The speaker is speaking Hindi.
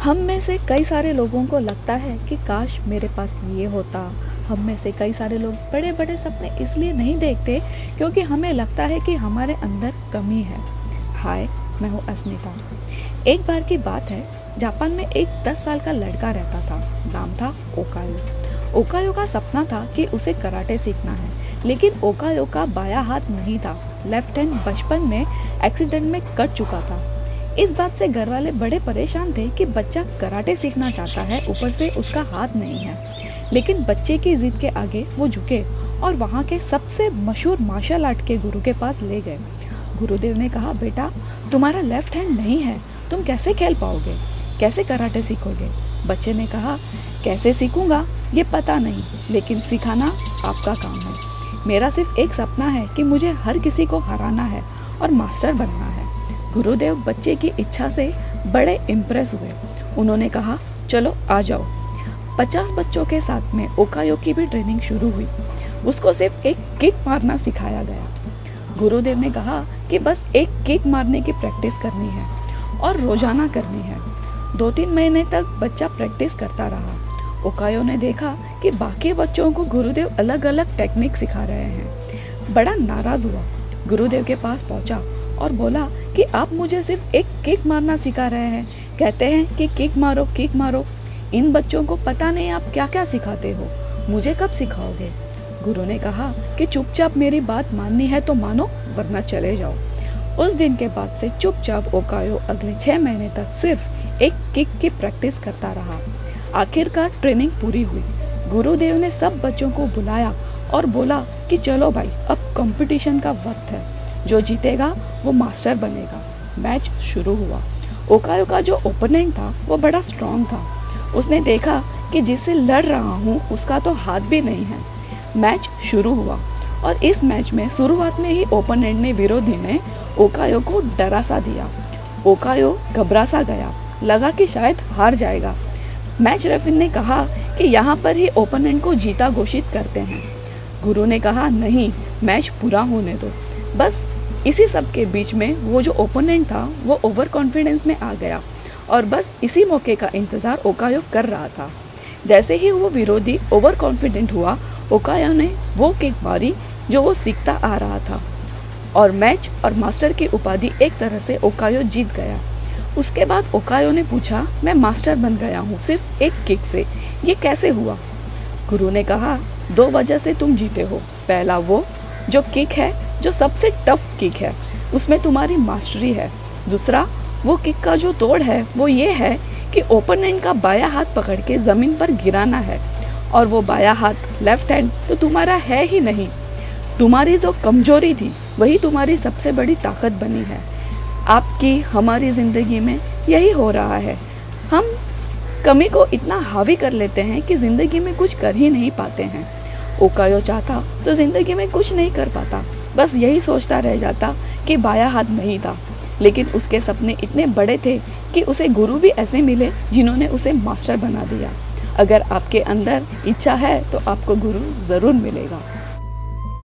हम में से कई सारे लोगों को लगता है कि काश मेरे पास ये होता। हम में से कई सारे लोग बड़े बड़े सपने इसलिए नहीं देखते क्योंकि हमें लगता है कि हमारे अंदर कमी है। हाय, मैं हूँ अस्मिता। एक बार की बात है, जापान में एक 10 साल का लड़का रहता था। नाम था ओकायो। ओकायो का सपना था कि उसे कराटे सीखना है, लेकिन ओकायो का बायां हाथ नहीं था। लेफ्ट हैंड बचपन में एक्सीडेंट में कट चुका था। इस बात से घर वाले बड़े परेशान थे कि बच्चा कराटे सीखना चाहता है, ऊपर से उसका हाथ नहीं है। लेकिन बच्चे की जिद के आगे वो झुके और वहाँ के सबसे मशहूर मार्शल आर्ट के गुरु के पास ले गए। गुरुदेव ने कहा, बेटा तुम्हारा लेफ्ट हैंड नहीं है, तुम कैसे खेल पाओगे, कैसे कराटे सीखोगे? बच्चे ने कहा, कैसे सीखूंगा ये पता नहीं, लेकिन सिखाना आपका काम है। मेरा सिर्फ एक सपना है कि मुझे हर किसी को हराना है और मास्टर बनना है। गुरुदेव बच्चे की इच्छा से बड़े इम्प्रेस हुए। उन्होंने कहा, चलो आ जाओ। 50 बच्चों के साथ में ओकायो की भी ट्रेनिंग शुरू हुई। उसको सिर्फ एक किक मारना सिखाया गया। गुरुदेव ने कहा कि बस एक किक मारने की प्रैक्टिस करनी है और रोजाना करनी है। 2-3 महीने तक बच्चा प्रैक्टिस करता रहा। ओकायो ने देखा कि बाकी बच्चों को गुरुदेव अलग अलग टेक्निक सिखा रहे हैं। बड़ा नाराज हुआ। गुरुदेव के पास पहुंचा और बोला कि आप मुझे सिर्फ एक किक मारना सिखा रहे हैं, कहते हैं कि किक मारो किक मारो। इन बच्चों को पता नहीं आप क्या क्या सिखाते हो, मुझे कब सिखाओगे? गुरु ने कहा कि चुपचाप मेरी बात माननी है तो मानो, वरना चले जाओ। उस दिन के बाद से चुपचाप ओकायो अगले 6 महीने तक सिर्फ एक किक की प्रैक्टिस करता रहा। आखिरकार ट्रेनिंग पूरी हुई। गुरुदेव ने सब बच्चों को बुलाया और बोला कि चलो भाई, अब कंपटीशन का वक्त है, जो जीतेगा वो मास्टर बनेगा। मैच शुरू हुआ। ओकायो का जो ओपोनेंट था वो बड़ा स्ट्रांग था। उसने देखा कि जिससे लड़ रहा हूँ उसका तो हाथ भी नहीं है। मैच शुरू हुआ और इस मैच में शुरुआत में ही ओपोनेंट ने, विरोधी ने ओकायो को डरा सा दिया। ओकायो घबरा सा गया, लगा कि शायद हार जाएगा। मैच रेफरी ने कहा कि यहाँ पर ही ओपोनेंट को जीता घोषित करते हैं। गुरु ने कहा, नहीं, मैच पूरा होने दो। बस इसी सब के बीच में वो जो ओपोनेंट था वो ओवर कॉन्फिडेंस में आ गया और बस इसी मौके का इंतजार ओकायो कर रहा था। जैसे ही वो विरोधी ओवर कॉन्फिडेंट हुआ, ओकायो ने वो किक मारी जो वो सीखता आ रहा था और मैच और मास्टर की उपाधि एक तरह से ओकायो जीत गया। उसके बाद ओकायो ने पूछा, मैं मास्टर बन गया हूँ सिर्फ एक किक से, ये कैसे हुआ? गुरु ने कहा, 2 वजह से तुम जीते हो। पहला वो जो किक है, जो सबसे टफ किक है, उसमें तुम्हारी मास्टरी है। दूसरा, वो किक का जो तोड़ है वो ये है कि ओपोनेंट का बायां हाथ पकड़ के जमीन पर गिराना है, और वो बायां हाथ लेफ्ट हैंड तो तुम्हारा है ही नहीं। तुम्हारी जो कमजोरी थी वही तुम्हारी सबसे बड़ी ताकत बनी है। आपकी, हमारी जिंदगी में यही हो रहा है। हम कमी को इतना हावी कर लेते हैं कि जिंदगी में कुछ कर ही नहीं पाते हैं। ओकायो चाहता तो जिंदगी में कुछ नहीं कर पाता, बस यही सोचता रह जाता कि बायां हाथ नहीं था। लेकिन उसके सपने इतने बड़े थे कि उसे गुरु भी ऐसे मिले जिन्होंने उसे मास्टर बना दिया। अगर आपके अंदर इच्छा है तो आपको गुरु जरूर मिलेगा।